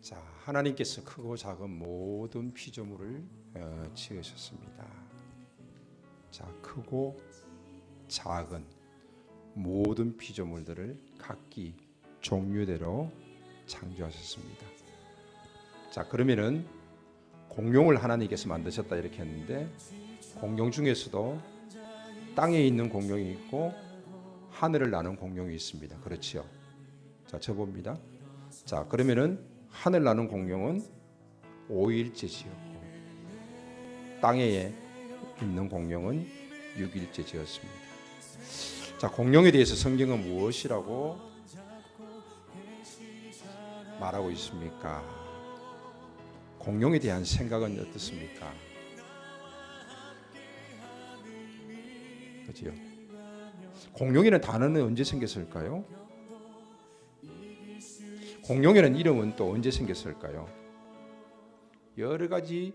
자, 하나님께서 크고 작은 모든 피조물을 지으셨습니다. 자, 크고 작은 모든 피조물들을 각기 종류대로 창조하셨습니다. 자, 그러면은 공룡을 하나님께서 만드셨다 이렇게 했는데, 공룡 중에서도 땅에 있는 공룡이 있고 하늘을 나는 공룡이 있습니다. 그렇죠? 자, 저 봅니다. 자, 그러면은 하늘 나는 공룡은 5일째 지었고 땅에 있는 공룡은 6일째 지었습니다. 자, 공룡에 대해서 성경은 무엇이라고 말하고 있습니까? 공룡에 대한 생각은 어떻습니까? 그렇죠? 공룡이라는 단어는 언제 생겼을까요? 공룡이라는 이름은 또 언제 생겼을까요? 여러 가지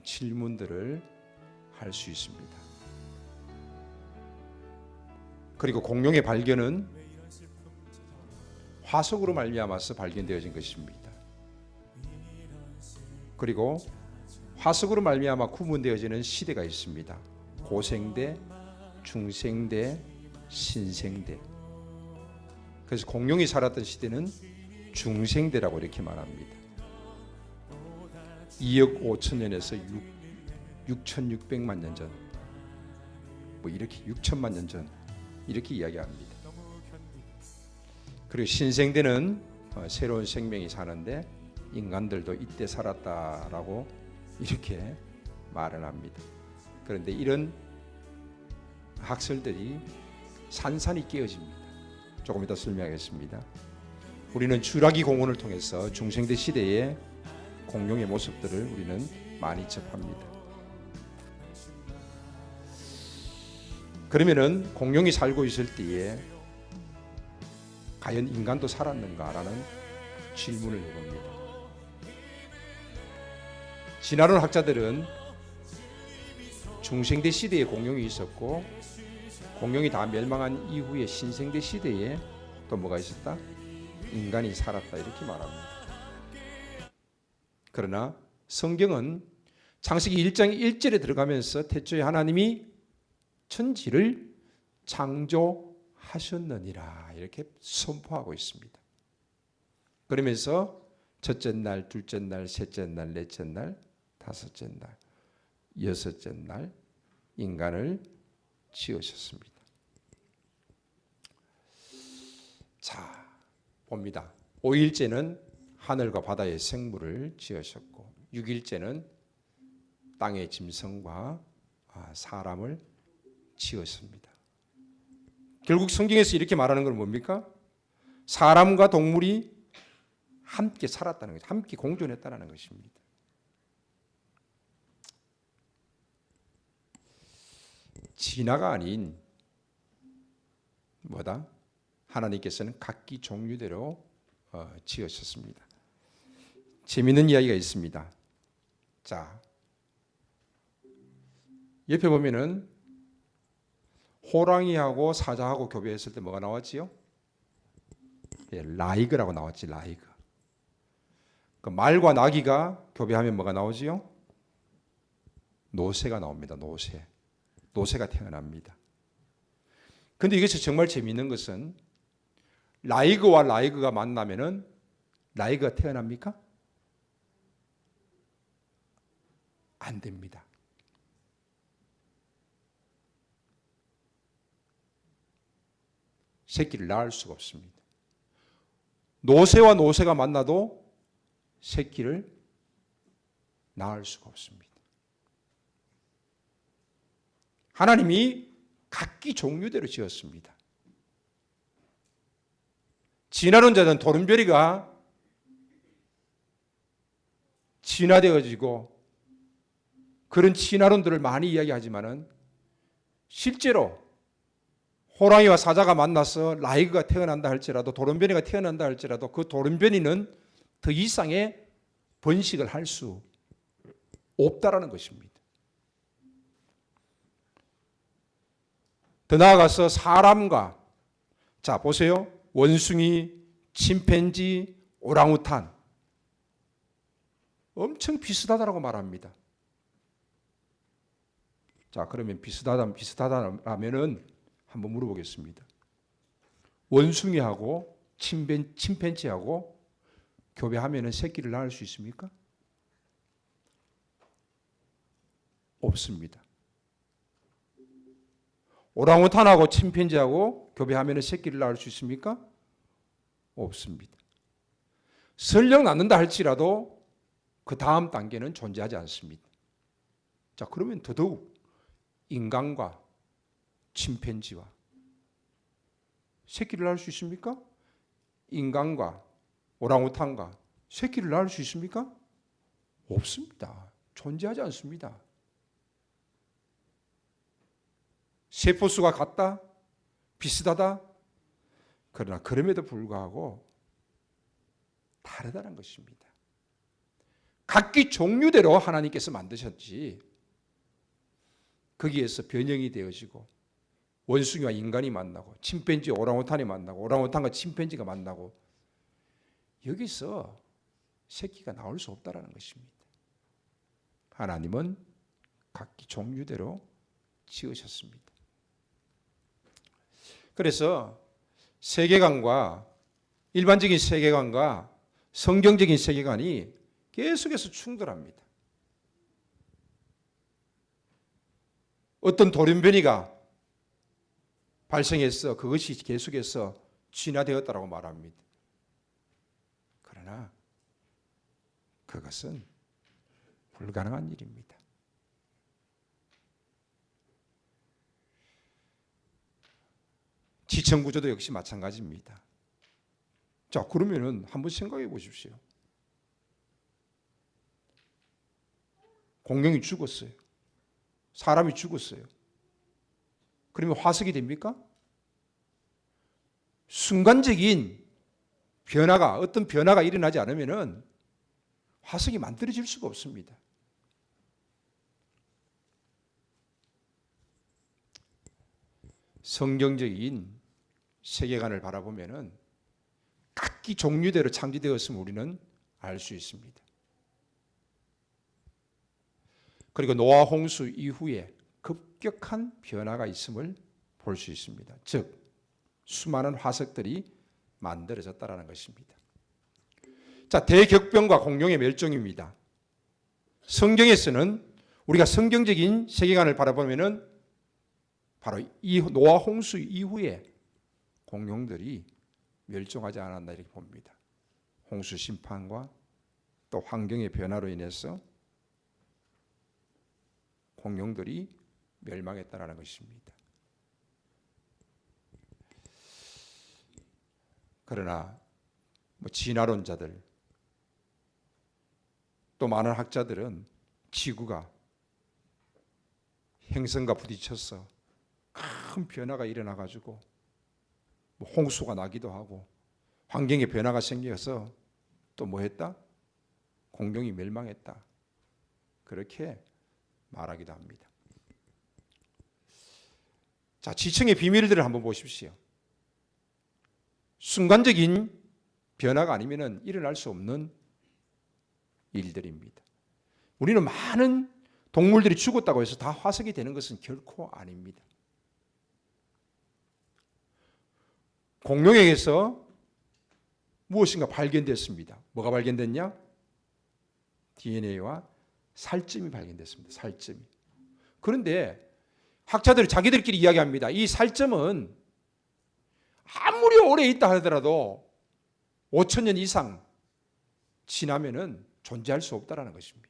질문들을 할 수 있습니다. 그리고 공룡의 발견은 화석으로 말미암아서 발견되어진 것입니다. 그리고 화석으로 말미암아 구분되어지는 시대가 있습니다. 고생대, 중생대, 신생대. 그래서 공룡이 살았던 시대는 중생대라고 이렇게 말합니다. 2억 5천 년에서 6,600만 년 전, 뭐 이렇게 6천만 년 전 이렇게 이야기합니다. 그리고 신생대는 새로운 생명이 사는데 인간들도 이때 살았다라고 이렇게 말을 합니다. 그런데 이런 학설들이 산산이 깨어집니다. 조금 이따 설명하겠습니다. 우리는 주라기 공원을 통해서 중생대 시대의 공룡의 모습들을 우리는 많이 접합니다. 그러면은 공룡이 살고 있을 때에 과연 인간도 살았는가라는 질문을 해봅니다. 진화론 학자들은 중생대 시대에 공룡이 있었고 공룡이 다 멸망한 이후에 신생대 시대에 또 뭐가 있었다? 인간이 살았다 이렇게 말합니다. 그러나 성경은 창세기 1장 1절에 들어가면서 태초에 하나님이 천지를 창조하셨느니라 이렇게 선포하고 있습니다. 그러면서 첫째 날, 둘째 날, 셋째 날, 넷째 날, 다섯째 날, 여섯째 날 인간을 지으셨습니다. 자, 봅니다. 5일째는 하늘과 바다의 생물을 지으셨고 6일째는 땅의 짐승과 사람을 지었습니다. 결국 성경에서 이렇게 말하는 건 뭡니까? 사람과 동물이 함께 살았다는 것입니다. 함께 공존했다는 것입니다. 진화가 아닌 뭐다? 하나님께서는 각기 종류대로 지으셨습니다. 재미있는 이야기가 있습니다. 자, 옆에 보면은 호랑이하고 사자하고 교배했을 때 뭐가 나왔지요? 예, 라이그라고 나왔지. 라이그. 그 말과 나귀가 교배하면 뭐가 나오지요? 노새가 나옵니다. 노새가 태어납니다. 그런데 이것이 정말 재미있는 것은 라이그와 라이그가 만나면은 라이그가 태어납니까? 안 됩니다. 새끼를 낳을 수가 없습니다. 노새와 노새가 만나도 새끼를 낳을 수가 없습니다. 하나님이 각기 종류대로 지었습니다. 진화론자는 도른별이가 진화되어지고 그런 진화론들을 많이 이야기하지만은 실제로 호랑이와 사자가 만나서 라이그가 태어난다 할지라도 도른변이가 태어난다 할지라도 그 도른변이는 더 이상의 번식을 할 수 없다라는 것입니다. 더 나아가서 사람과, 자 보세요. 원숭이, 침팬지, 오랑우탄 엄청 비슷하다고 말합니다. 자, 그러면 비슷하다라면은 한번 물어보겠습니다. 원숭이하고 침팬지하고 교배하면은 새끼를 낳을 수 있습니까? 없습니다. 오랑우탄하고 침팬지하고 교배하면은 새끼를 낳을 수 있습니까? 없습니다. 설령 낳는다 할지라도 그 다음 단계는 존재하지 않습니다. 자, 그러면 더더욱 인간과 침팬지와 새끼를 낳을 수 있습니까? 인간과 오랑우탄과 새끼를 낳을 수 있습니까? 없습니다. 존재하지 않습니다. 세포수가 같다? 비슷하다? 그러나 그럼에도 불구하고 다르다는 것입니다. 각기 종류대로 하나님께서 만드셨지 거기에서 변형이 되어지고 원숭이와 인간이 만나고 침팬지 오랑우탄이 만나고 오랑우탄과 침팬지가 만나고 여기서 새끼가 나올 수 없다는 것입니다. 하나님은 각기 종류대로 지으셨습니다. 그래서 세계관과 일반적인 세계관과 성경적인 세계관이 계속해서 충돌합니다. 어떤 돌연변이가 발생해서 그것이 계속해서 진화되었다고 말합니다. 그러나 그것은 불가능한 일입니다. 지층 구조도 역시 마찬가지입니다. 자, 그러면은 한번 생각해 보십시오. 공룡이 죽었어요. 사람이 죽었어요. 그러면 화석이 됩니까? 순간적인 변화가, 어떤 변화가 일어나지 않으면은 화석이 만들어질 수가 없습니다. 성경적인 세계관을 바라보면은 각기 종류대로 창조되었음을 우리는 알 수 있습니다. 그리고 노아 홍수 이후에 급격한 변화가 있음을 볼 수 있습니다. 즉 수많은 화석들이 만들어졌다는 것입니다. 자, 대격변과 공룡의 멸종입니다. 성경에서는 우리가 성경적인 세계관을 바라보면은 바로 이 노아 홍수 이후에 공룡들이 멸종하지 않았나 이렇게 봅니다. 홍수 심판과 또 환경의 변화로 인해서 공룡들이 멸망했다는 것입니다. 그러나 진화론자들 또 많은 학자들은 지구가 행성과 부딪혀서 큰 변화가 일어나가지고 홍수가 나기도 하고 환경에 변화가 생겨서 또 뭐 했다? 공룡이 멸망했다. 그렇게 말하기도 합니다. 자, 지층의 비밀들을 한번 보십시오. 순간적인 변화가 아니면 일어날 수 없는 일들입니다. 우리는 많은 동물들이 죽었다고 해서 다 화석이 되는 것은 결코 아닙니다. 공룡에게서 무엇인가 발견됐습니다. 뭐가 발견됐냐? DNA와 살점이 발견됐습니다. 살점이. 그런데 학자들이 자기들끼리 이야기합니다. 이 살점은 아무리 오래 있다 하더라도 5,000년 이상 지나면은 존재할 수 없다는 것입니다.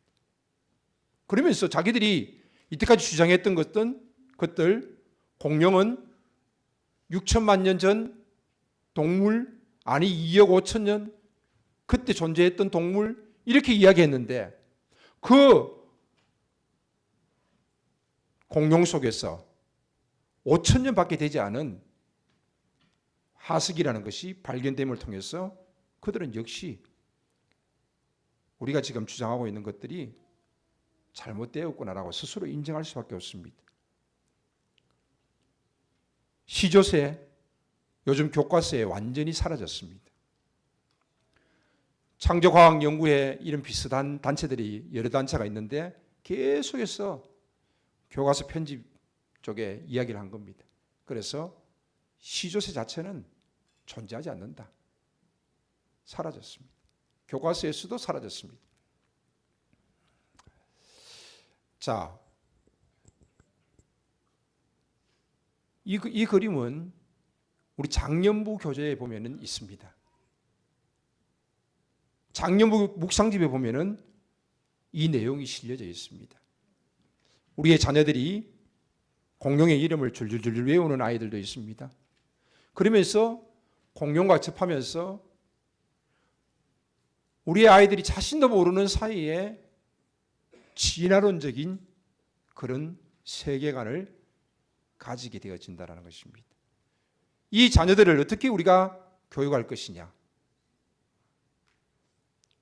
그러면서 자기들이 이때까지 주장했던 것들 공룡은 6천만 년 전 동물, 아니 2억 5천 년 그때 존재했던 동물 이렇게 이야기했는데 그 공룡 속에서 5천 년밖에 되지 않은 화석이라는 것이 발견됨을 통해서 그들은 역시 우리가 지금 주장하고 있는 것들이 잘못되었구나라고 스스로 인정할 수밖에 없습니다. 시조새, 요즘 교과서에 완전히 사라졌습니다. 창조과학연구회 이런 비슷한 단체들이 여러 단체가 있는데 계속해서 교과서 편집 쪽에 이야기를 한 겁니다. 그래서 시조새 자체는 존재하지 않는다. 사라졌습니다. 교과서에서도 사라졌습니다. 자, 이 그림은 우리 장년부 교재에 보면은 있습니다. 장년부 묵상집에 보면은 이 내용이 실려져 있습니다. 우리의 자녀들이 공룡의 이름을 줄줄줄 외우는 아이들도 있습니다. 그러면서 공룡과 접하면서 우리의 아이들이 자신도 모르는 사이에 진화론적인 그런 세계관을 가지게 되어진다는 것입니다. 이 자녀들을 어떻게 우리가 교육할 것이냐,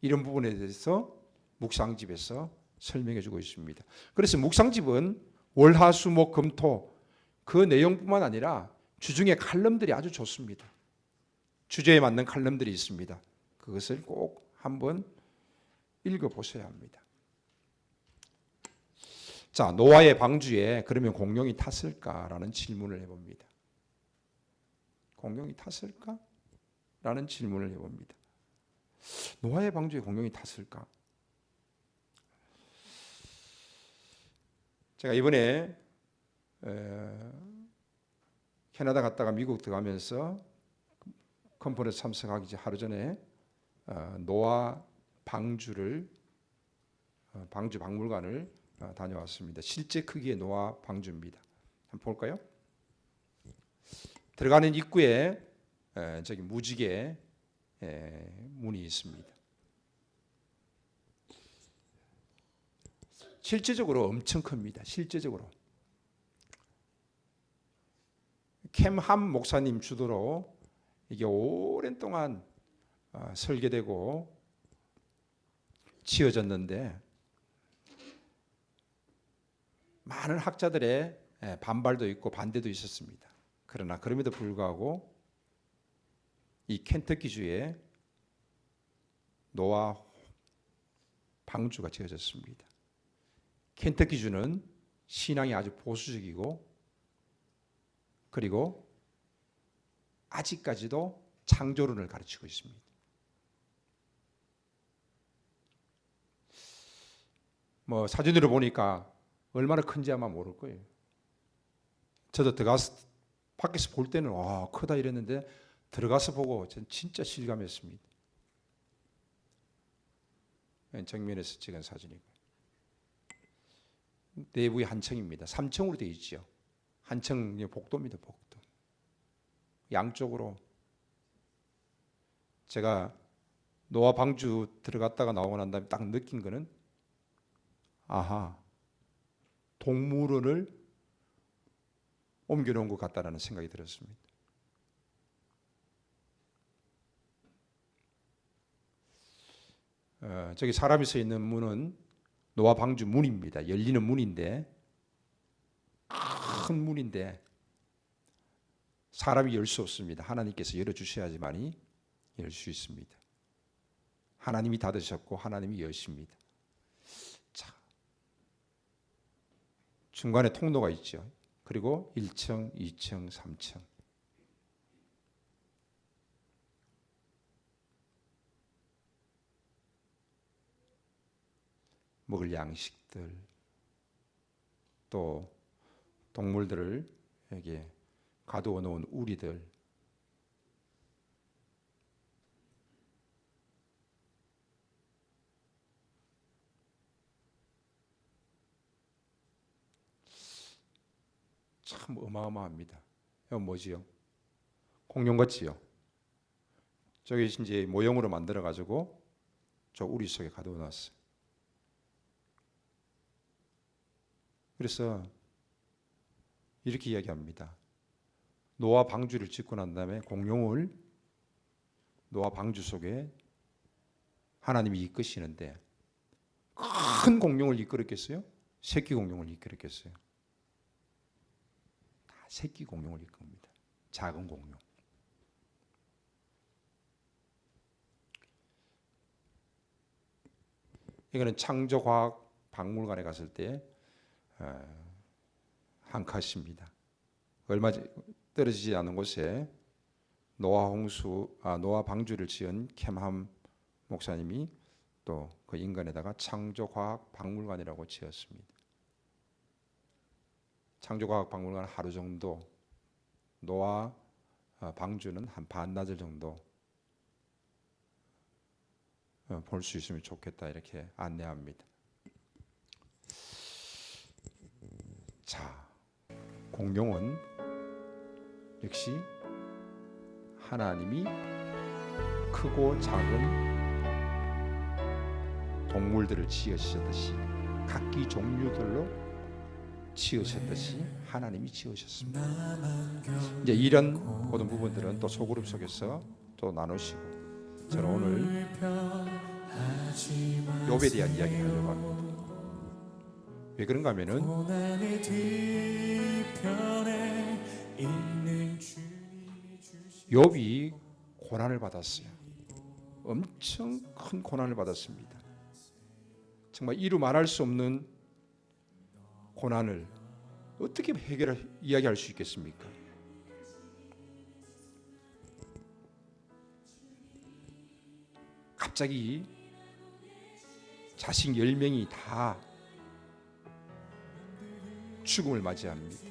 이런 부분에 대해서 묵상집에서 설명해 주고 있습니다. 그래서 묵상집은 월, 화, 수, 목, 금, 토 그 내용뿐만 아니라 주중에 칼럼들이 아주 좋습니다. 주제에 맞는 칼럼들이 있습니다. 그것을 꼭 한번 읽어보셔야 합니다. 자, 노아의 방주에 그러면 공룡이 탔을까라는 질문을 해봅니다. 공룡이 탔을까? 라는 질문을 해봅니다. 노아의 방주에 공룡이 탔을까? 제가 이번에 캐나다 갔다가 미국 들어가면서 컨퍼런스 참석하기 하루 전에 노아 방주 박물관을 다녀왔습니다. 실제 크기의 노아 방주입니다. 한번 볼까요? 들어가는 입구에 저기 무지개 문이 있습니다. 실제적으로 엄청 큽니다. 실제적으로 캠함 목사님 주도로 이게 오랜 동안 설계되고 지어졌는데 많은 학자들의 반발도 있고 반대도 있었습니다. 그러나 그럼에도 불구하고 이 켄터키주에 노아 방주가 지어졌습니다. 켄터키주는 신앙이 아주 보수적이고 그리고 아직까지도 창조론을 가르치고 있습니다. 뭐 사진으로 보니까 얼마나 큰지 아마 모를 거예요. 저도 들어가서 밖에서 볼 때는 와 크다 이랬는데 들어가서 보고 전 진짜 실감했습니다. 정면에서 찍은 사진이고 내부에 한 층입니다. 3층으로 되어 있죠. 한 층 복도입니다. 복도. 양쪽으로 제가 노아 방주 들어갔다가 나오고 난 다음에 딱 느낀 거는 아하 동물원을 옮겨놓은 것 같다라는 생각이 들었습니다. 저기 사람이 서 있는 문은 노아 방주 문입니다. 열리는 문인데 큰 문인데 사람이 열 수 없습니다. 하나님께서 열어주셔야지만이 열 수 있습니다. 하나님이 닫으셨고 하나님이 여십니다. 자, 중간에 통로가 있죠. 그리고 1층, 2층, 3층. 먹을 양식들, 또 동물들을 여기에 가두어 놓은 우리들, 참 어마어마합니다. 이건 뭐지요? 공룡 같지요? 저기 이제 모형으로 만들어 가지고 저 우리 속에 가두어 놨어요. 그래서 이렇게 이야기합니다. 노아 방주를 짓고 난 다음에 공룡을 노아 방주 속에 하나님이 이끄시는데 큰 공룡을 이끌었겠어요? 새끼 공룡을 이끌었겠어요? 다 새끼 공룡을 이끕니다. 작은 공룡. 이거는 창조과학박물관에 갔을 때 한 컷입니다. 얼마 떨어지지 않은 곳에 노아 방주를 지은 캠함 목사님이 또 그 인근에다가 창조과학박물관이라고 지었습니다. 창조과학박물관 하루 정도, 노아 방주는 한 반나절 정도 볼 수 있으면 좋겠다 이렇게 안내합니다. 자, 공룡은 역시 하나님이 크고 작은 동물들을 지으셨듯이 각기 종류들로 지으셨듯이 하나님이 지으셨습니다. 이제 이런 모든 부분들은 또 소그룹 속에서 또 나누시고, 저는 오늘 욥에 대한 이야기를 하려고 합니다. 왜 그런가 하면은 욥이 고난을 받았어요. 엄청 큰 고난을 받았습니다. 정말 이루 말할 수 없는 고난을 어떻게 이야기할 수 있겠습니까? 갑자기 자식 10명이 다 죽음을 맞이합니다.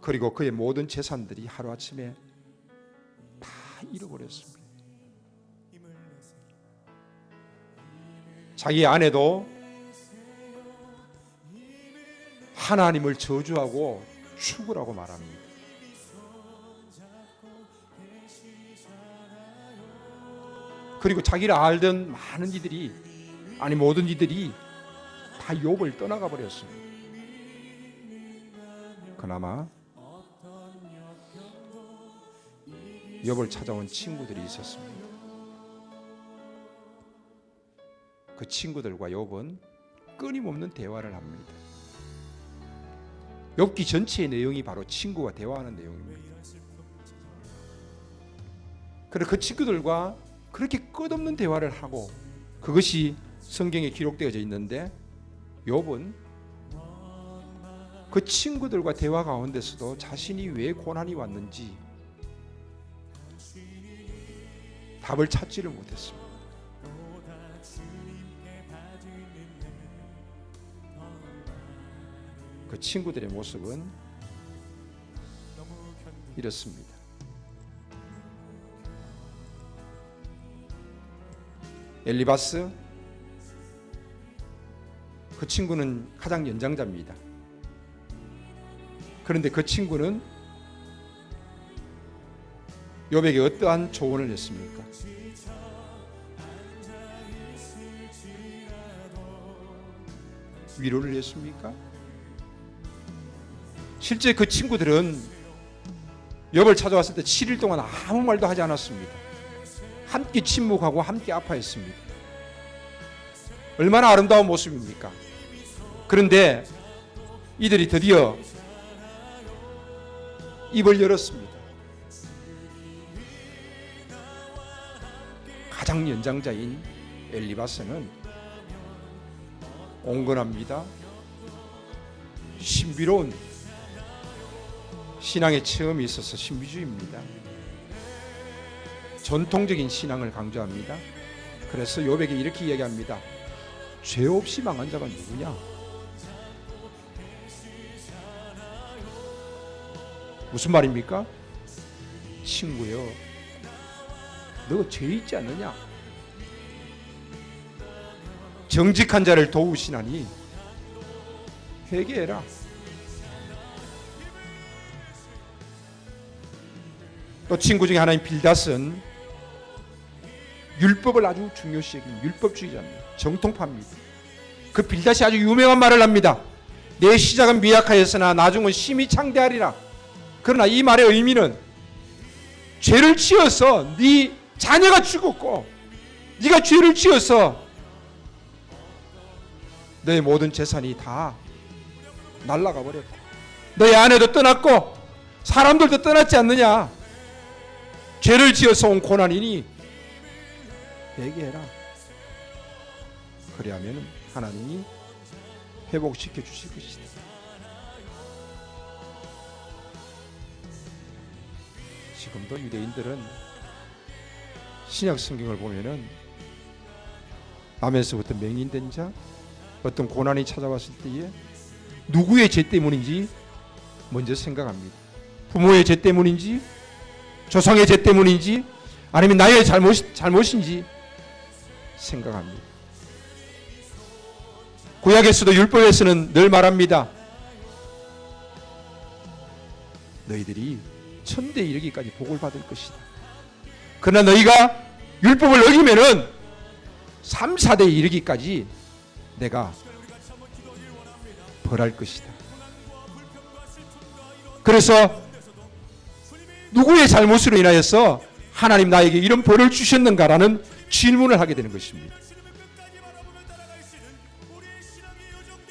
그리고 그의 모든 재산들이 하루아침에 다 잃어버렸습니다. 자기 아내도 하나님을 저주하고 죽으라고 말합니다. 그리고 자기를 알던 많은 이들이, 아니 모든 이들이 다 욥을 떠나가 버렸습니다. 그나마 욥을 찾아온 친구들이 있었습니다. 그 친구들과 욥은 끊임없는 대화를 합니다. 욥기 전체의 내용이 바로 친구와 대화하는 내용입니다. 그래서 그 친구들과 그렇게 끝없는 대화를 하고, 그것이 성경에 기록되어져 있는데, 욥은 그 친구들과 대화 가운데서도 자신이 왜 고난이 왔는지 답을 찾지를 못했습니다. 그 친구들의 모습은 이렇습니다. 엘리바스, 그 친구는 가장 연장자입니다. 그런데 그 친구는 욥에게 어떠한 조언을 했습니까? 위로를 했습니까? 실제 그 친구들은 욥을 찾아왔을 때 7일 동안 아무 말도 하지 않았습니다. 함께 침묵하고 함께 아파했습니다. 얼마나 아름다운 모습입니까? 그런데 이들이 드디어 입을 열었습니다. 가장 연장자인 엘리바스는 온건합니다. 신비로운 신앙의 체험이 있어서 신비주의입니다. 전통적인 신앙을 강조합니다. 그래서 욥에게 이렇게 이야기합니다. 죄 없이 망한 자가 누구냐? 무슨 말입니까? 친구여, 너 죄 있지 않느냐? 정직한 자를 도우시나니 회개해라. 또 친구 중에 하나인 빌닷은 율법을 아주 중요시 여기는 율법주의자입니다. 정통파입니다. 그 빌닷이 아주 유명한 말을 합니다. 내 시작은 미약하였으나 나중은 심히 창대하리라. 그러나 이 말의 의미는 죄를 지어서 네 자녀가 죽었고, 네가 죄를 지어서 너의 모든 재산이 다 날아가 버렸다. 너의 아내도 떠났고 사람들도 떠났지 않느냐? 죄를 지어서 온 고난이니 내게 해라. 그래야면 하나님이 회복시켜 주실 것이다. 지금도 유대인들은 신약 성경을 보면은 남에서부터 맹인된 자, 어떤 고난이 찾아왔을 때에 누구의 죄 때문인지 먼저 생각합니다. 부모의 죄 때문인지, 조상의 죄 때문인지, 아니면 나의 잘못인지 생각합니다. 구약에서도 율법에서는 늘 말합니다. 너희들이 천대에 이르기까지 복을 받을 것이다. 그러나 너희가 율법을 어기면은 3, 4대에 이르기까지 내가 벌할 것이다. 그래서 누구의 잘못으로 인하여서 하나님 나에게 이런 벌을 주셨는가라는 질문을 하게 되는 것입니다.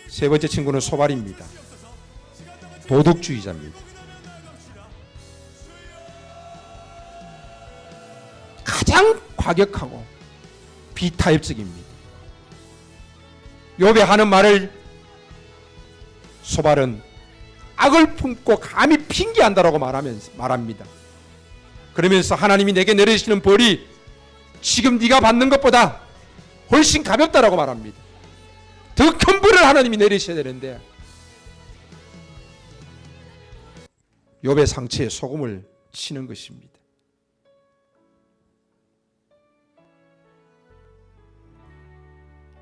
세 번째 친구는 소발입니다. 도덕주의자입니다. 가장 과격하고 비타협적입니다. 욥이 하는 말을 소발은 악을 품고 감히 핑계한다라고 말합니다. 그러면서 하나님이 내게 내리시는 벌이 지금 네가 받는 것보다 훨씬 가볍다라고 말합니다. 더 큰 벌을 하나님이 내리셔야 되는데 욥의 상처에 소금을 치는 것입니다.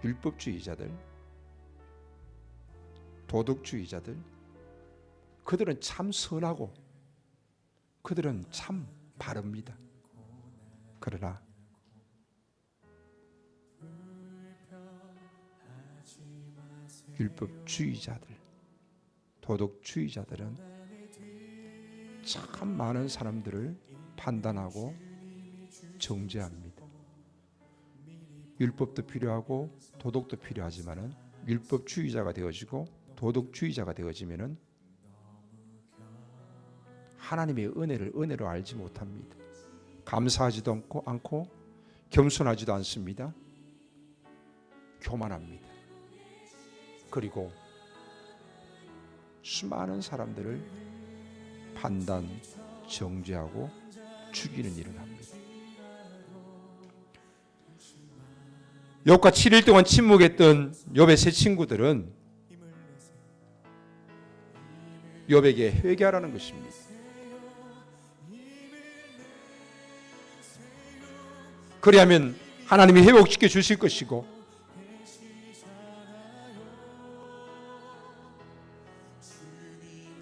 율법주의자들, 도덕주의자들, 그들은 참 선하고 그들은 참 바릅니다. 그러나 율법주의자들, 도덕주의자들은 참 많은 사람들을 판단하고 정죄합니다. 율법도 필요하고 도덕도 필요하지만은 율법주의자가 되어지고 도덕주의자가 되어지면은 하나님의 은혜를 은혜로 알지 못합니다. 감사하지도 않고 겸손하지도 않습니다. 교만합니다. 그리고 수많은 사람들을 판단, 정죄하고 죽이는 일을 합니다. 욥과 7일 동안 침묵했던 욥의 세 친구들은 욥에게 회개하라는 것입니다. 그리하면 하나님이 회복시켜 주실 것이고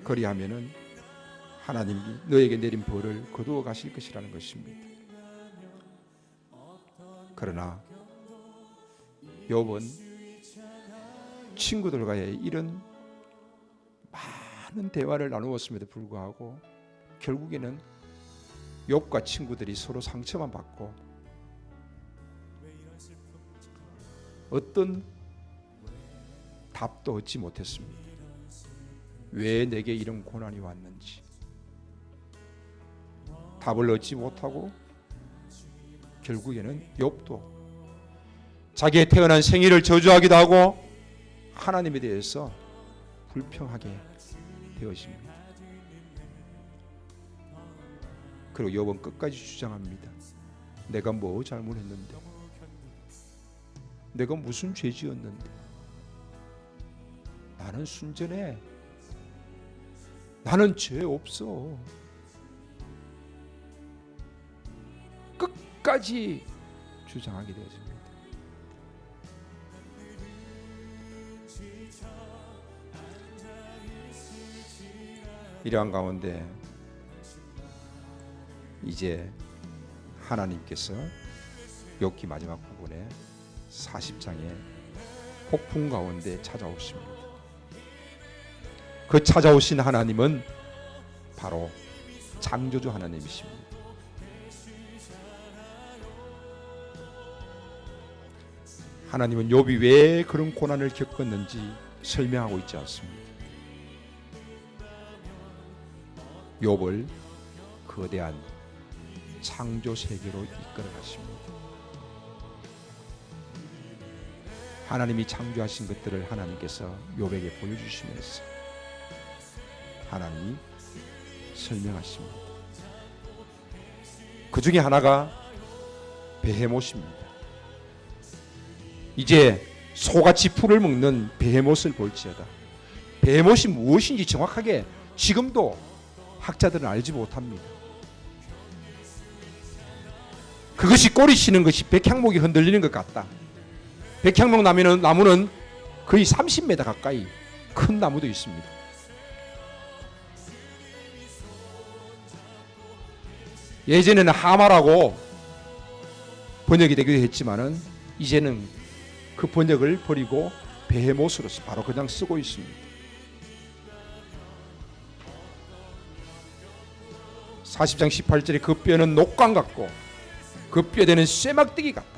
그리하면은 하나님이 너에게 내린 벌을 거두어 가실 것이라는 것입니다. 그러나 욥은 친구들과의 이런 많은 대화를 나누었음에도 불구하고 결국에는 욥과 친구들이 서로 상처만 받고 어떤 답도 얻지 못했습니다. 왜 내게 이런 고난이 왔는지 답을 얻지 못하고 결국에는 욥도 자기의 태어난 생일을 저주하기도 하고 하나님에 대해서 불평하게 되어집니다. 그리고 욥은 끝까지 주장합니다. 내가 뭐 잘못했는데, 내가 무슨 죄 지었는데, 나는 순전해, 나는 죄 없어. 끝까지 주장하게 되어집니다. 이러한 가운데 이제 하나님께서 욥기 마지막 부분에 40장의 폭풍 가운데 찾아오십니다. 그 찾아오신 하나님은 바로 창조주 하나님이십니다. 하나님은 욥이 왜 그런 고난을 겪었는지 설명하고 있지 않습니다. 욥을 거대한 창조 세계로 이끌어 가십니다. 하나님이 창조하신 것들을 하나님께서 욥에게 보여주시면서 하나님이 설명하십니다. 그 중에 하나가 베헤못입니다. 이제 소같이 풀을 먹는 베헤못을 볼지어다. 베헤못이 무엇인지 정확하게 지금도 학자들은 알지 못합니다. 그것이 꼬리 치는 것이 백향목이 흔들리는 것 같다. 백향목 나무는 거의 30m 가까이 큰 나무도 있습니다. 예전에는 하마라고 번역이 되기도 했지만은 이제는 그 번역을 버리고 베헤못으로서 바로 그냥 쓰고 있습니다. 40장 18절에 그 뼈는 녹광 같고 그 뼈대는 쇠막대기 같다.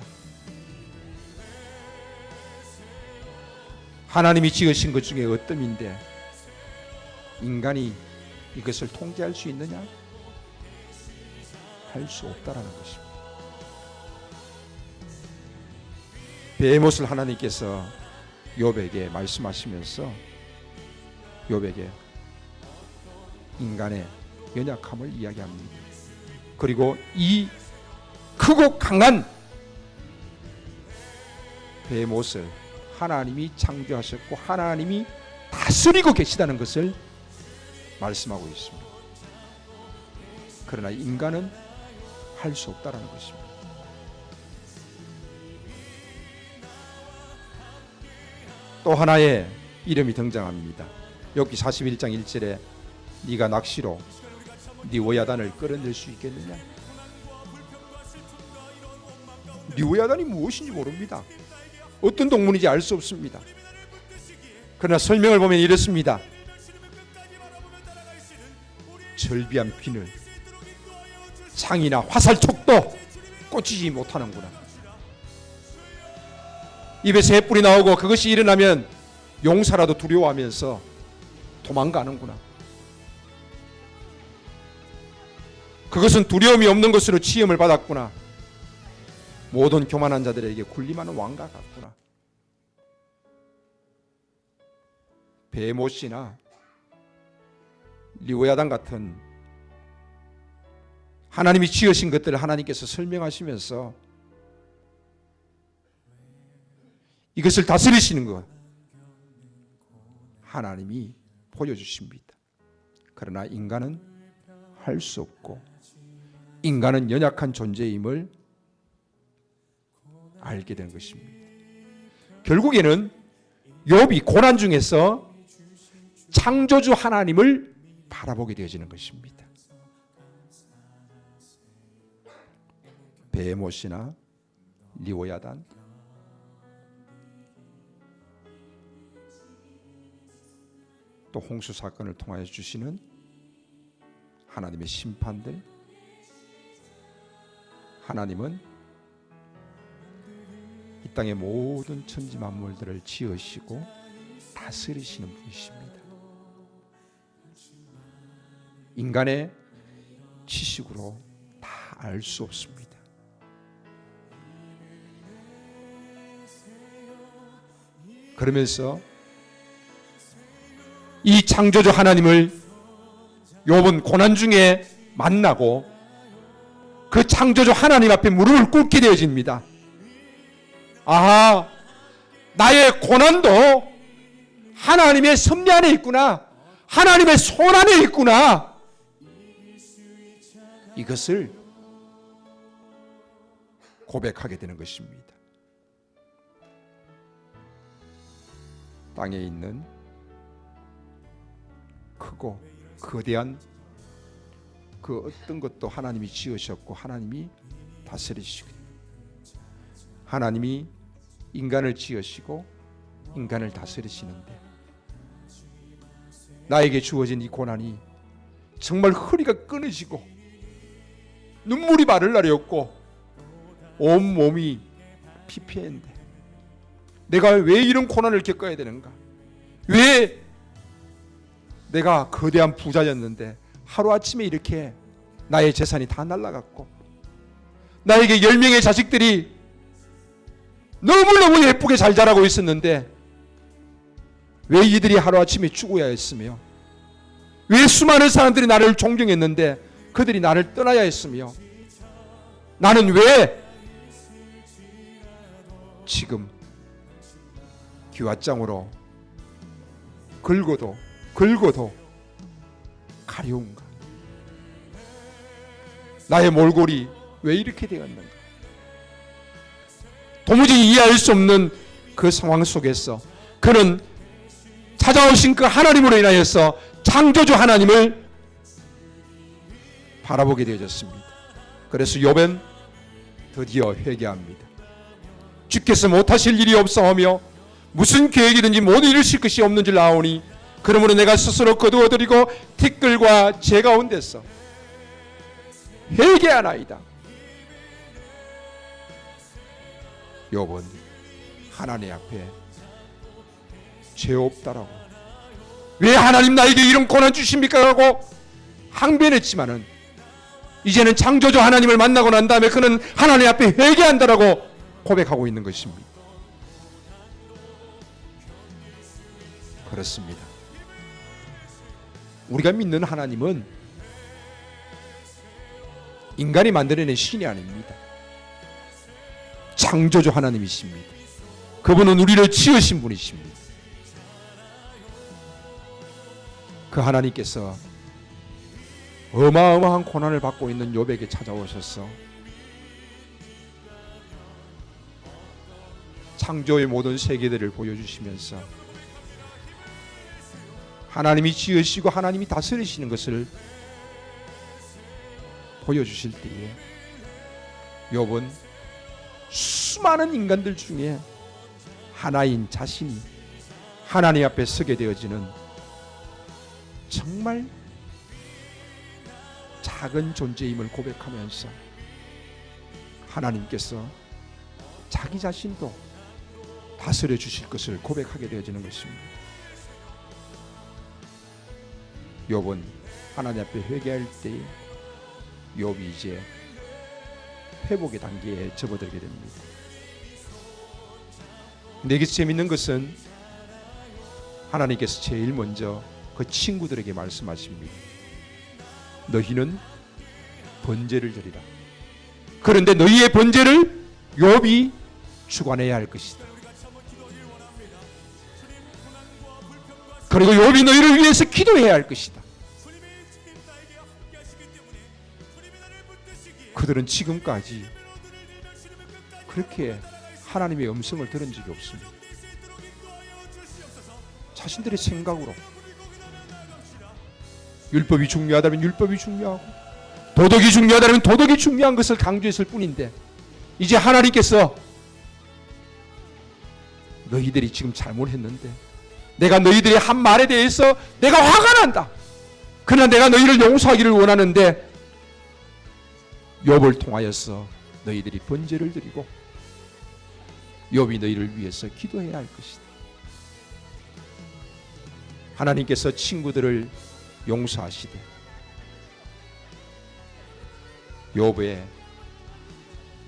하나님이 지으신 것 중에 어뜸인데 인간이 이것을 통제할 수 있느냐? 할 수 없다라는 것입니다. 베헤못을 하나님께서 욥에게 말씀하시면서 욥에게 인간의 연약함을 이야기합니다. 그리고 이 크고 강한 베헤못을 하나님이 창조하셨고 하나님이 다스리고 계시다는 것을 말씀하고 있습니다. 그러나 인간은 할 수 없다라는 것입니다. 또 하나의 이름이 등장합니다. 욥기 41장 1절에 네가 낚시로 리오야단을 끌어낼 수 있겠느냐? 리오야단이 무엇인지 모릅니다. 어떤 동물인지 알 수 없습니다. 그러나 설명을 보면 이렇습니다. 절비한 비늘, 창이나 화살촉도 꽂히지 못하는구나. 입에서 햇불이 나오고 그것이 일어나면 용사라도 두려워하면서 도망가는구나. 그것은 두려움이 없는 것으로 시험을 받았구나. 모든 교만한 자들에게 군림하는 왕과 같구나. 베헤못이나 리오야단 같은 하나님이 지으신 것들을 하나님께서 설명하시면서 이것을 다스리시는 것 하나님이 보여주십니다. 그러나 인간은 할 수 없고 인간은 연약한 존재임을 알게 된 것입니다. 결국에는 욥이 고난 중에서 창조주 하나님을 바라보게 되어지는 것입니다. 베헤못이나 리오야단, 또 홍수 사건을 통하여 주시는 하나님의 심판들, 하나님은 이 땅의 모든 천지 만물들을 지으시고 다스리시는 분이십니다. 인간의 지식으로 다 알 수 없습니다. 그러면서 이 창조주 하나님을 욥은 고난 중에 만나고 그 창조주 하나님 앞에 무릎을 꿇게 되어집니다. 아하, 나의 고난도 하나님의 섭리 안에 있구나. 하나님의 손 안에 있구나. 이것을 고백하게 되는 것입니다. 땅에 있는 크고 거대한 그 어떤 것도 하나님이 지으셨고 하나님이 다스리시고 하나님이 인간을 지으시고 인간을 다스리시는데 나에게 주어진 이 고난이 정말 허리가 끊어지고 눈물이 마를 날이 없고 온 몸이 피폐한데 내가 왜 이런 고난을 겪어야 되는가? 왜 내가 거대한 부자였는데 하루아침에 이렇게 나의 재산이 다 날아갔고 나에게 10명의 자식들이 너무너무 예쁘게 잘 자라고 있었는데 왜 이들이 하루아침에 죽어야 했으며 왜 수많은 사람들이 나를 존경했는데 그들이 나를 떠나야 했으며 나는 왜 지금 기왓장으로 긁어도 가려운가? 나의 몰골이 왜 이렇게 되었는가? 도무지 이해할 수 없는 그 상황 속에서 그는 찾아오신 그 하나님으로 인하여서 창조주 하나님을 바라보게 되어졌습니다. 그래서 욥은 드디어 회개합니다. 주께서 못하실 일이 없사오며 무슨 계획이든지 못 이루실 것이 없는 줄 아오니 그러므로 내가 스스로 거두어드리고 티끌과 재 가운데서 회개하나이다. 욥은 하나님 앞에 죄 없다라고 왜 하나님 나에게 이런 고난 주십니까? 하고 항변했지만은 이제는 창조주 하나님을 만나고 난 다음에 그는 하나님 앞에 회개한다라고 고백하고 있는 것입니다. 그렇습니다. 우리가 믿는 하나님은 인간이 만들어낸 신이 아닙니다. 창조주 하나님이십니다. 그분은 우리를 지으신 분이십니다. 그 하나님께서 어마어마한 고난을 받고 있는 욥에게 찾아오셔서 창조의 모든 세계들을 보여주시면서 하나님이 지으시고 하나님이 다스리시는 것을 보여주실 때에 욥은 수많은 인간들 중에 하나인 자신이 하나님 앞에 서게 되어지는 정말 작은 존재임을 고백하면서 하나님께서 자기 자신도 다스려 주실 것을 고백하게 되어지는 것입니다. 욥은 하나님 앞에 회개할 때에 욥이 이제 회복의 단계에 접어들게 됩니다. 근데 여기서 재밌는 것은 하나님께서 제일 먼저 그 친구들에게 말씀하십니다. 너희는 번제를 드리라. 그런데 너희의 번제를 욥이 주관해야 할 것이다. 그리고 욥이 너희를 위해서 기도해야 할 것이다. 그들은 지금까지 그렇게 하나님의 음성을 들은 적이 없습니다. 자신들의 생각으로 율법이 중요하다면 율법이 중요하고 도덕이 중요하다면 도덕이 중요한 것을 강조했을 뿐인데 이제 하나님께서 너희들이 지금 잘못했는데 내가 너희들의 한 말에 대해서 내가 화가 난다. 그러나 내가 너희를 용서하기를 원하는데 욥을 통하여서 너희들이 번제를 드리고 욥이 너희를 위해서 기도해야 할 것이다. 하나님께서 친구들을 용서하시되 욥의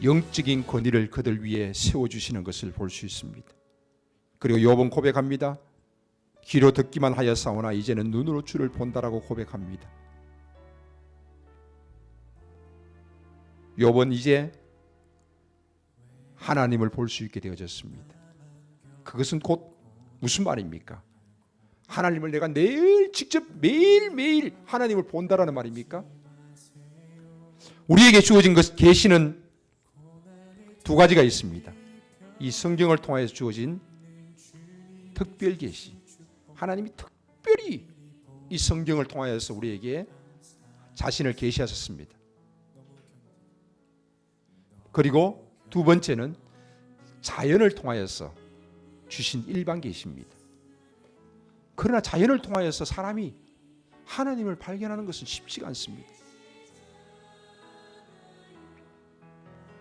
영적인 권위를 그들 위에 세워주시는 것을 볼 수 있습니다. 그리고 욥은 고백합니다. 귀로 듣기만 하였사오나 이제는 눈으로 주를 본다라고 고백합니다. 욥은 이제 하나님을 볼 수 있게 되어졌습니다. 그것은 곧 무슨 말입니까? 하나님을 내가 직접 매일매일 하나님을 본다라는 말입니까? 우리에게 주어진 계시는 두 가지가 있습니다. 이 성경을 통해서 주어진 특별 계시. 하나님이 특별히 이 성경을 통하여서 우리에게 자신을 계시하셨습니다. 그리고 두 번째는 자연을 통하여서 주신 일반 계시입니다. 그러나 자연을 통하여서 사람이 하나님을 발견하는 것은 쉽지가 않습니다.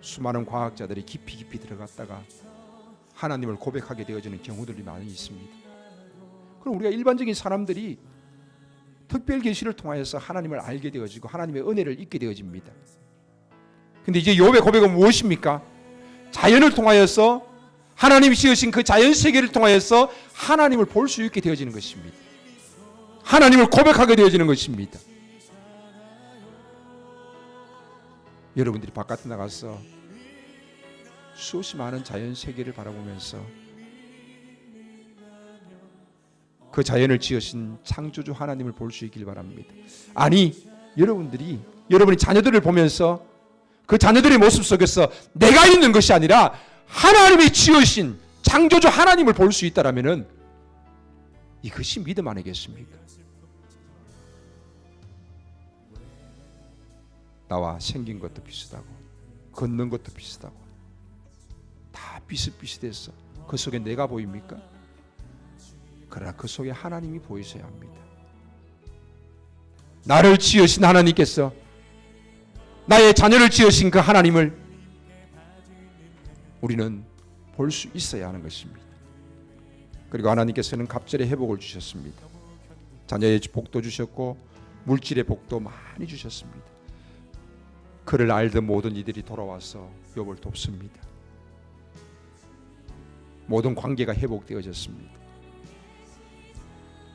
수많은 과학자들이 깊이 들어갔다가 하나님을 고백하게 되어지는 경우들이 많이 있습니다. 그럼 우리가 일반적인 사람들이 특별 계시를 통하여서 하나님을 알게 되어지고 하나님의 은혜를 잊게 되어집니다. 근데 이제 욥의 고백은 무엇입니까? 자연을 통하여서 하나님이 지으신 그 자연 세계를 통하여서 하나님을 볼 수 있게 되어지는 것입니다. 하나님을 고백하게 되어지는 것입니다. 여러분들이 바깥에 나가서 수없이 많은 자연 세계를 바라보면서 그 자연을 지으신 창조주 하나님을 볼 수 있길 바랍니다. 아니, 여러분이 자녀들을 보면서 그 자녀들의 모습 속에서 내가 있는 것이 아니라 하나님이 지으신 창조주 하나님을 볼 수 있다라면은 이것이 믿음 아니겠습니까? 나와 생긴 것도 비슷하고 걷는 것도 비슷하고 다 비슷비슷해서 그 속에 내가 보입니까? 그러나 그 속에 하나님이 보이셔야 합니다. 나를 지으신 하나님께서 나의 자녀를 지으신 그 하나님을 우리는 볼 수 있어야 하는 것입니다. 그리고 하나님께서는 갑절의 회복을 주셨습니다. 자녀의 복도 주셨고 물질의 복도 많이 주셨습니다. 그를 알던 모든 이들이 돌아와서 욥을 돕습니다. 모든 관계가 회복되어졌습니다.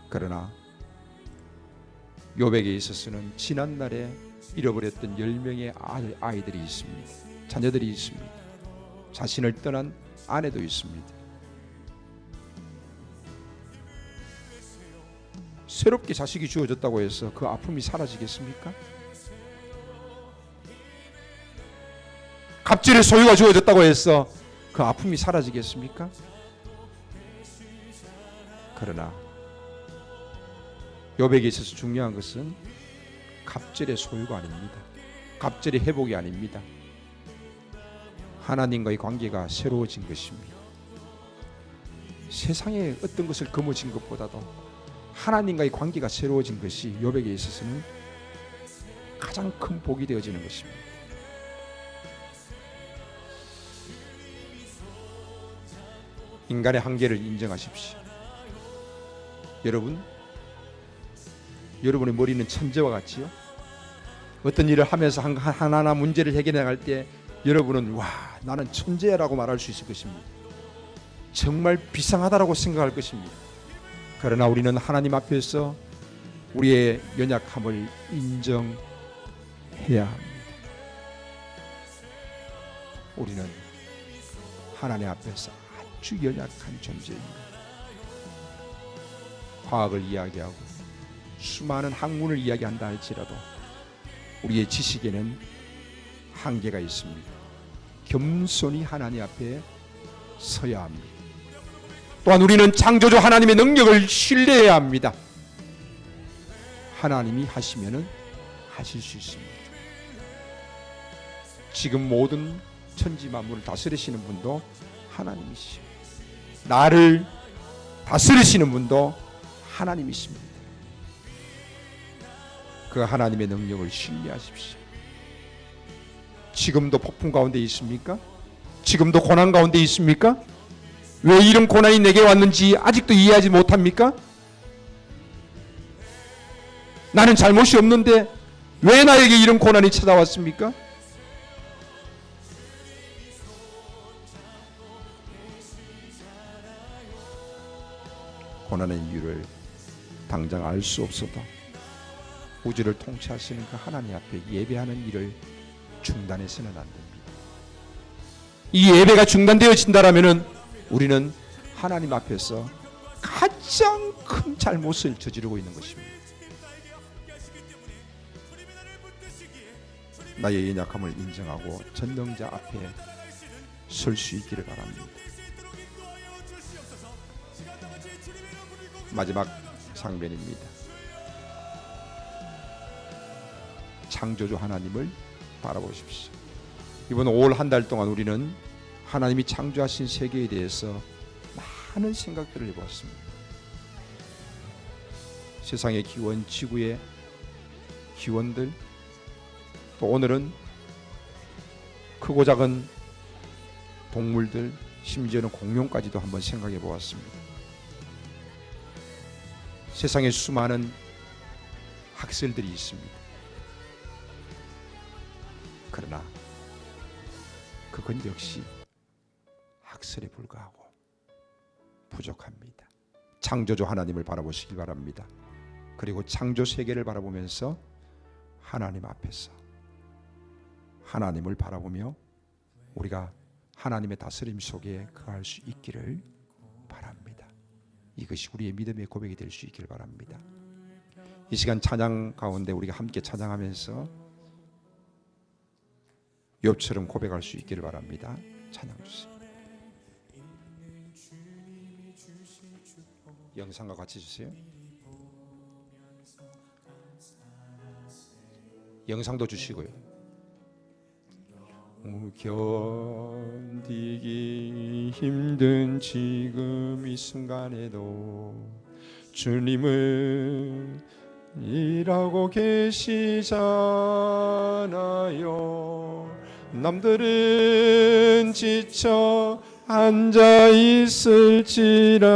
그러나 욥에게 있어서는 지난날에 잃어버렸던 10명의 아이들이 있습니다. 자녀들이 있습니다. 자신을 떠난 아내도 있습니다. 새롭게 자식이 주어졌다고 해서 그 아픔이 사라지겠습니까? 갑질의 소유가 주어졌다고 해서 그 아픔이 사라지겠습니까? 그러나 욥에게 있어서 중요한 것은 갑질의 소유가 아닙니다. 갑질의 회복이 아닙니다. 하나님과의 관계가 새로워진 것입니다. 세상에 어떤 것을 거머쥔 것보다도 하나님과의 관계가 새로워진 것이 욥에게 있어서는 가장 큰 복이 되어지는 것입니다. 인간의 한계를 인정하십시오. 여러분의 머리는 천재와 같지요? 어떤 일을 하면서 하나하나 문제를 해결해 나갈 때 여러분은 와, 나는 천재라고 말할 수 있을 것입니다. 정말 비상하다라고 생각할 것입니다. 그러나 우리는 하나님 앞에서 우리의 연약함을 인정해야 합니다. 우리는 하나님 앞에서 아주 연약한 존재입니다. 과학을 이야기하고 수많은 학문을 이야기한다 할지라도 우리의 지식에는 한계가 있습니다. 겸손히 하나님 앞에 서야 합니다. 또한 우리는 창조주 하나님의 능력을 신뢰해야 합니다. 하나님이 하시면은 하실 수 있습니다. 지금 모든 천지 만물을 다스리시는 분도 하나님이시오. 나를 다스리시는 분도 하나님이십니다. 그 하나님의 능력을 신뢰하십시오. 지금도 폭풍 가운데 있습니까? 지금도 고난 가운데 있습니까? 왜 이런 고난이 내게 왔는지 아직도 이해하지 못합니까? 나는 잘못이 없는데 왜 나에게 이런 고난이 찾아왔습니까? 고난의 이유를 당장 알 수 없어도 우주를 통치하시는 그 하나님 앞에 예배하는 일을 중단해서는 안 됩니다. 이 예배가 중단되어진다라면은 우리는 하나님 앞에서 가장 큰 잘못을 저지르고 있는 것입니다. 나의 연약함을 인정하고 전능자 앞에 설 수 있기를 바랍니다. 마지막 장면입니다. 창조주 하나님을 바라보십시오. 이번 5월 한 달 동안 우리는 하나님이 창조하신 세계에 대해서 많은 생각들을 해보았습니다. 세상의 기원, 지구의 기원들, 또 오늘은 크고 작은 동물들, 심지어는 공룡까지도 한번 생각해 보았습니다. 세상의 수많은 학설들이 있습니다. 그러나 그건 역시 학설에 불과하고 부족합니다. 창조주 하나님을 바라보시기 바랍니다. 그리고 창조 세계를 바라보면서 하나님 앞에서 하나님을 바라보며 우리가 하나님의 다스림 속에 거할 수 있기를 바랍니다. 이것이 우리의 믿음의 고백이 될 수 있기를 바랍니다. 이 시간 찬양 가운데 우리가 함께 찬양하면서 욥처럼 고백할 수 있기를 바랍니다. 찬양 주세요. 영상과 같이 주세요. 영상도 주시고요. 견디기 힘든 지금 이 순간에도 주님은 일하고 계시잖아요. 남들은 지쳐 앉아 있을지라도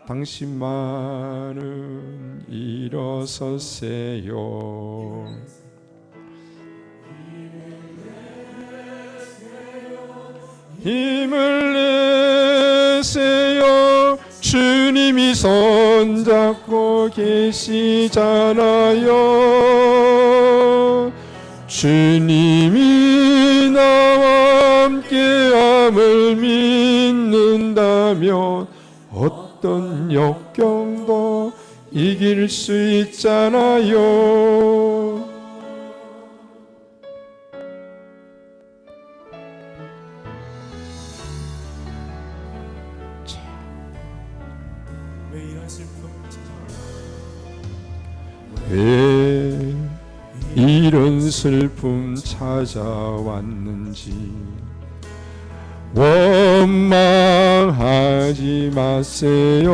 당신만은 일어서세요. 힘을 내세요. 주님이 손잡고 계시잖아요. 주님이 나와 함께함을 믿는다면 어떤 역경도 이길 수 있잖아요. 왜 이런 슬픔 찾아왔는지 원망하지 마세요.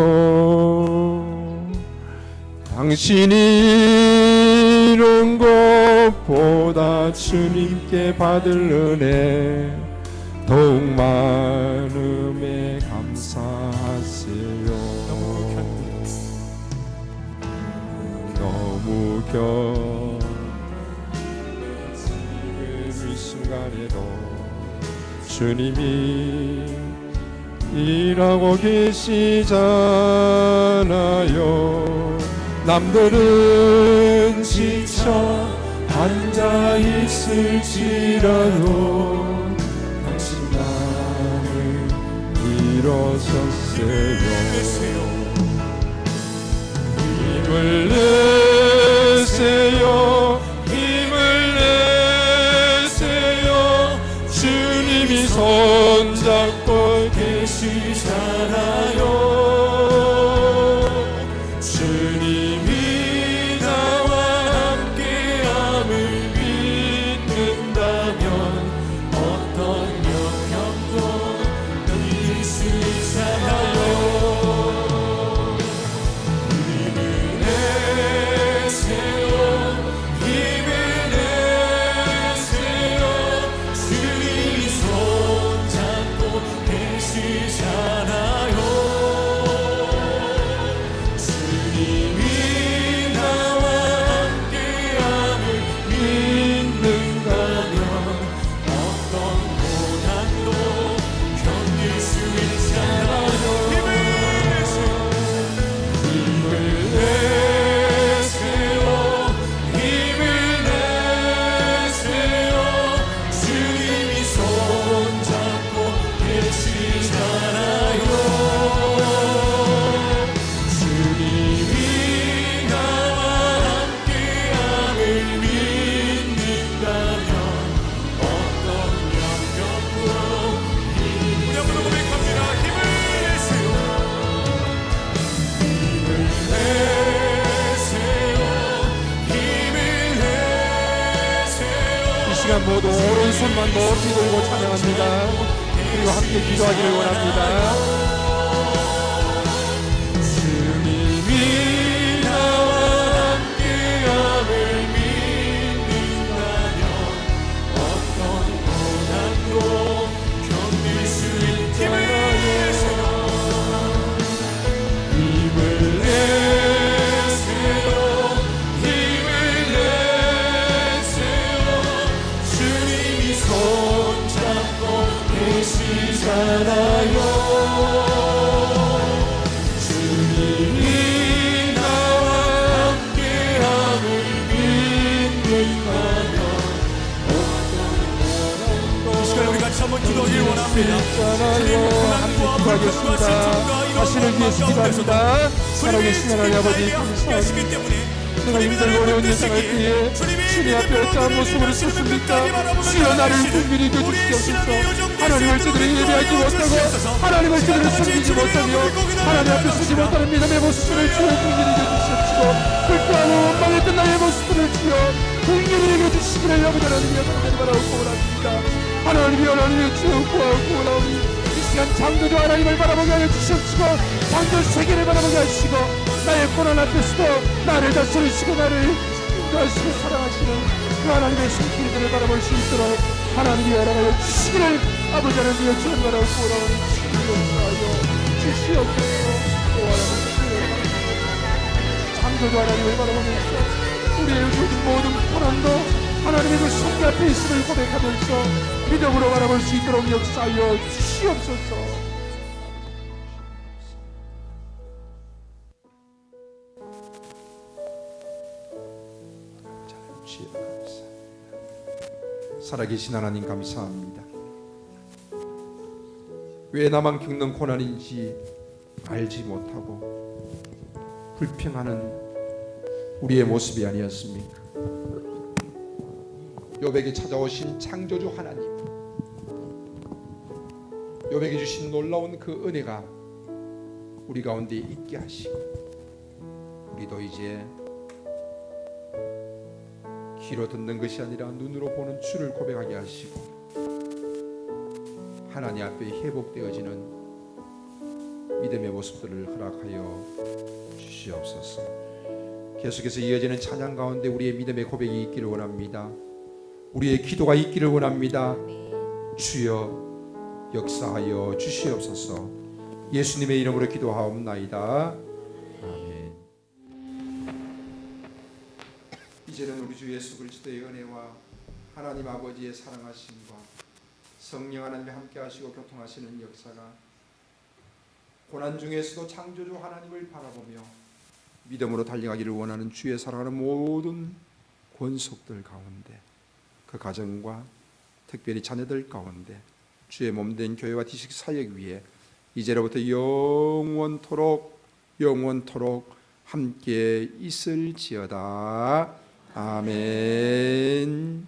당신이 이룬 것보다 주님께 받을 은혜 더욱 많음에 감사하세요. 너무 지금 이 순간에도 주님이 일하고 계시잖아요. 남들은 지쳐 앉아 있을지라도 당신만은 일어서세요. 힘을 내세요. 힘을 내세요. 주님이 손잡고 계시잖아요. 주님이 나와 함께함을 믿는다면 어떤 영향도 이길 수 있잖아요. 모두 오른손만 높이 들고 찬양합니다. 그리고 함께 기도하기를 원합니다. 주님이 나와 함께함을 믿는다면 어떤 고난도 견딜 수 있잖아요. 힘을 내세요. 자신을 위해서 기도합니다. 살아계신 하나님 아버지 감사합니다. 내가 힘들고 어려운 일 당할 때에 주님 앞에 어떠한 모습으로 섰습니까? 주여 나를 긍휼히 여겨주시옵소서. 하나님을 제대로 예배하지 못하고 하나님을 제대로 섬기지 못하며 하나님 앞에 서지 못하는 믿음의 모습을 주여 긍휼히 여겨주시옵시고 불평하고 원망했던 나의 모습을 주여 긍휼히 여겨주시기를 아버지 하나님의 은혜를 바라고 원합니다. 하나님의 주여 구하고 원하오니 이 시간 창조주 하나님을 바라보게 하여 주시옵시고 창조 세계를 바라보게 하시고 나의 고난 앞에서도 나를 다스리시고 나를 인도하시고 사랑하시는 그 하나님의 손길들을 바라볼 수 있도록 하나님이 허락하여 주시기를 아버지 하나님의 주님 바라고 원하오니 주시옵소서. 창조주 하나님을 바라보면서 우리의 모든 고난도 하나님의 그 손 앞에 있음을 고백하면서 믿음으로 바라볼 수 있도록 역사하여 주시옵소서. 살아계신 하나님 감사합니다. 왜 나만 겪는 고난인지 알지 못하고 불평하는 우리의 모습이 아니었습니까? 욥에게 찾아오신 창조주 하나님, 욥에게 주신 놀라운 그 은혜가 우리 가운데 있게 하시고 우리도 이제 귀로 듣는 것이 아니라 눈으로 보는 주를 고백하게 하시고 하나님 앞에 회복되어지는 믿음의 모습들을 허락하여 주시옵소서. 계속해서 이어지는 찬양 가운데 우리의 믿음의 고백이 있기를 원합니다. 우리의 기도가 있기를 원합니다. 주여 역사하여 주시옵소서. 예수님의 이름으로 기도하옵나이다. 아멘. 이제는 우리 주 예수 그리스도의 은혜와 하나님 아버지의 사랑하심과 성령 하나님과 함께 하시고 교통하시는 역사가 고난 중에서도 창조주 하나님을 바라보며 믿음으로 달려가기를 원하는 주의 사랑하는 모든 권속들 가운데, 그 가정과 특별히 자녀들 가운데 주의 몸된 교회와 지식 사역 위에 이제로부터 영원토록 함께 있을지어다. 아멘.